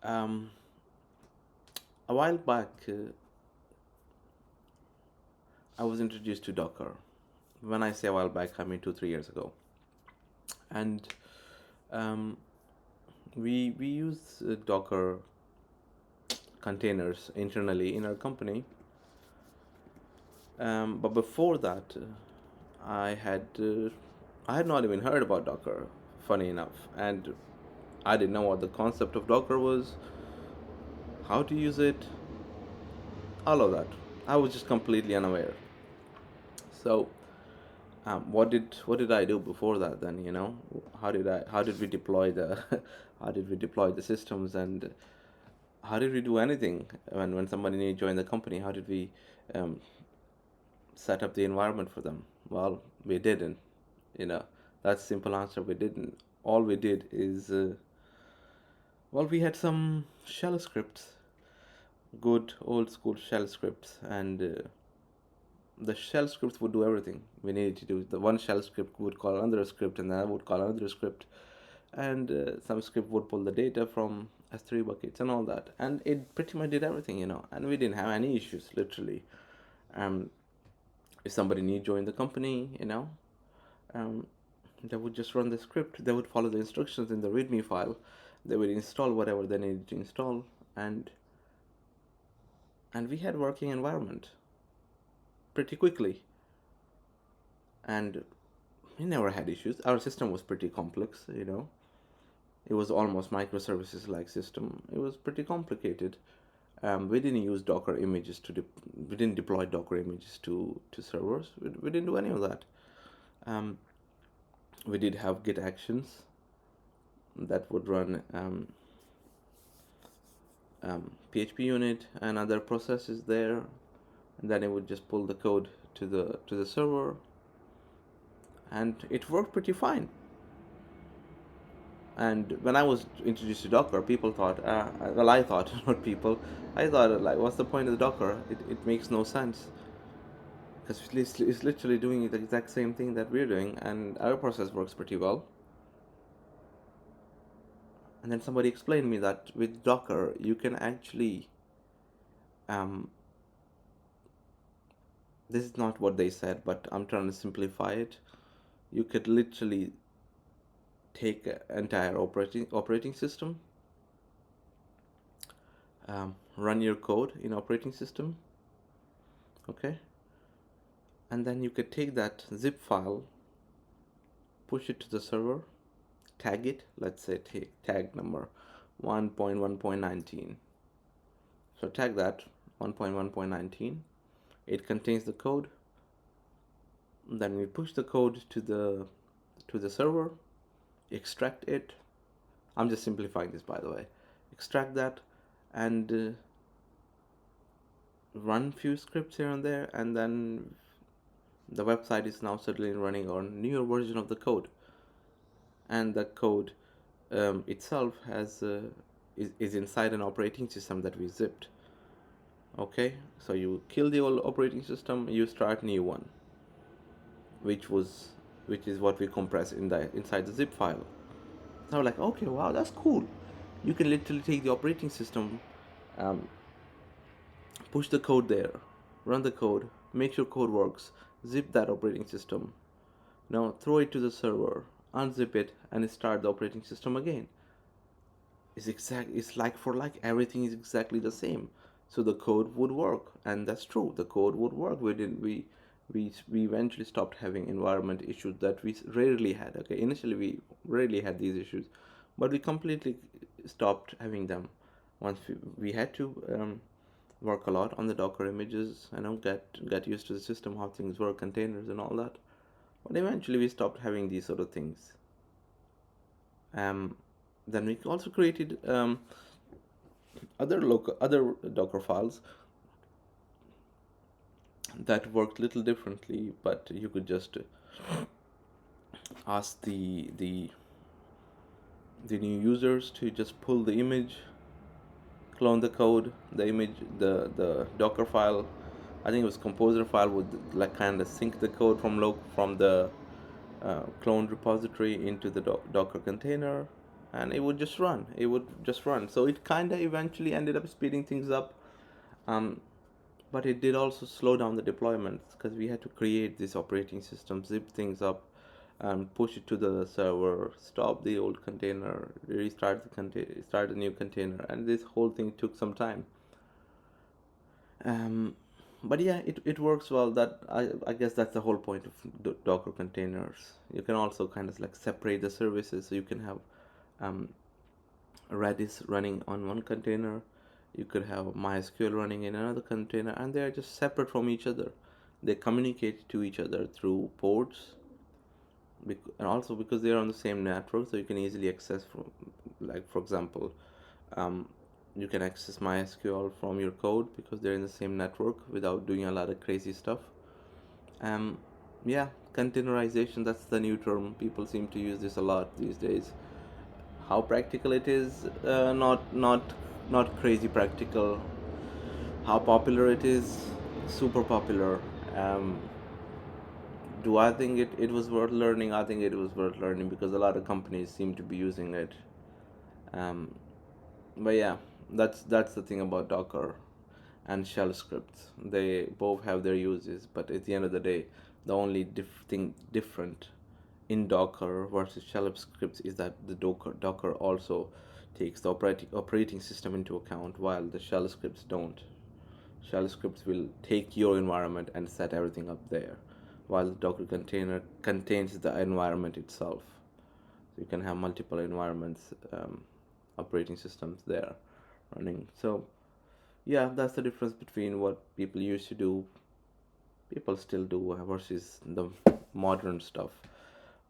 Um, a while back, I was introduced to Docker. When I say a while back, I mean 2 3 years ago, and um, we use Docker containers internally in our company. But before that, I had uh, I had not even heard about Docker. Funny enough, and I didn't know what the concept of Docker was, how to use it, all of that. I was just completely unaware. So, what did I do before that? Then how did we deploy the how did we deploy the systems, and how did we do anything when somebody new joined the company? How did we um, set up the environment for them? Well, we didn't. You know, that's simple answer. We didn't. All we did is we had some shell scripts, good old school shell scripts, and the shell scripts would do everything we needed to do. The one shell script would call another script, and that would call another script, and some script would pull the data from S3 buckets and all that, and it pretty much did everything, and we didn't have any issues, literally. Um, if somebody new joined the company, um, they would just run the script. They would follow the instructions in the README file. They would install whatever they needed to install, and we had working environment pretty quickly, and we never had issues. Our system was pretty complex. It was almost microservices like system. It was pretty complicated. We didn't use Docker images we didn't deploy Docker images to servers. We didn't do any of that. Um, we did have Git actions that would run PHP unit and other processes there, and then it would just pull the code to the server, and it worked pretty fine. And when I was introduced to Docker, people thought, I thought, not people, I thought, like, what's the point of the Docker? It makes no sense, because it's literally doing the exact same thing that we're doing, and our process works pretty well. And then somebody explained me that with Docker, you can actually, um, this is not what they said, but I'm trying to simplify it. You could literally take an entire operating system, run your code in operating system, okay, and then you could take that zip file, push it to the server, tag it, let's say tag number 1.1.19. So tag that 1.1.19. It contains the code. Then we push the code to the server, extract it. I'm just simplifying this, by the way. Extract that, and run few scripts here and there, and then the website is now suddenly running on newer version of the code, and the code itself is inside an operating system that we zipped. Okay, so you kill the old operating system, you start new one, which was which is what we compress inside the zip file. So I'm like, okay, wow, that's cool. You can literally take the operating system, um, push the code there, run the code, make sure code works, zip that operating system, now throw it to the server, unzip it, and start the operating system again. It's like for like, everything is exactly the same. So the code would work, and that's true. The code would work. We eventually stopped having environment issues that we rarely had. Okay, initially we rarely had these issues, but we completely stopped having them once we had to work a lot on the Docker images. Get used to the system, how things work, containers and all that. But eventually we stopped having these sort of things. Um, then we also created other Docker files that worked little differently, but you could just ask the new users to just pull the image, clone the code, the image, the Docker file. I think it was composer file would like kind of sync the code from the cloned repository into the Docker container, and it would just run. So it kind of eventually ended up speeding things up. um, but it did also slow down the deployments because we had to create this operating system, zip things up, and push it to the server, stop the old container, restart the container, start a new container, and this whole thing took some time. um, but yeah, it works well. That I guess that's the whole point of Docker containers. You can also kind of like separate the services, so you can have um, Redis running on one container, you could have MySQL running in another container, and they are just separate from each other. They communicate to each other through ports, and also because they are on the same network, so you can easily access from, like for example, um, you can access MySQL from your code because they're in the same network without doing a lot of crazy stuff. Um, yeah, containerization, that's the new term. People seem to use this a lot these days. How practical it is, not crazy practical. How popular it is, super popular. um, do I think it was worth learning? I think it was worth learning because a lot of companies seem to be using it. um, but yeah, that's the thing about Docker and shell scripts. They both have their uses, but at the end of the day, the only thing different in Docker versus shell scripts is that the Docker also takes the operating system into account, while the shell scripts don't. Shell scripts will take your environment and set everything up there, while the Docker container contains the environment itself. So you can have multiple environments, operating systems there running. So yeah, that's the difference between what people used to do, people still do, versus the modern stuff,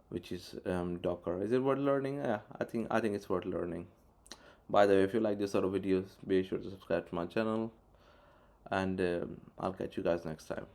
which is Docker. Is it worth learning? Yeah, I think it's worth learning. By the way, if you like this sort of videos, be sure to subscribe to my channel, and I'll catch you guys next time.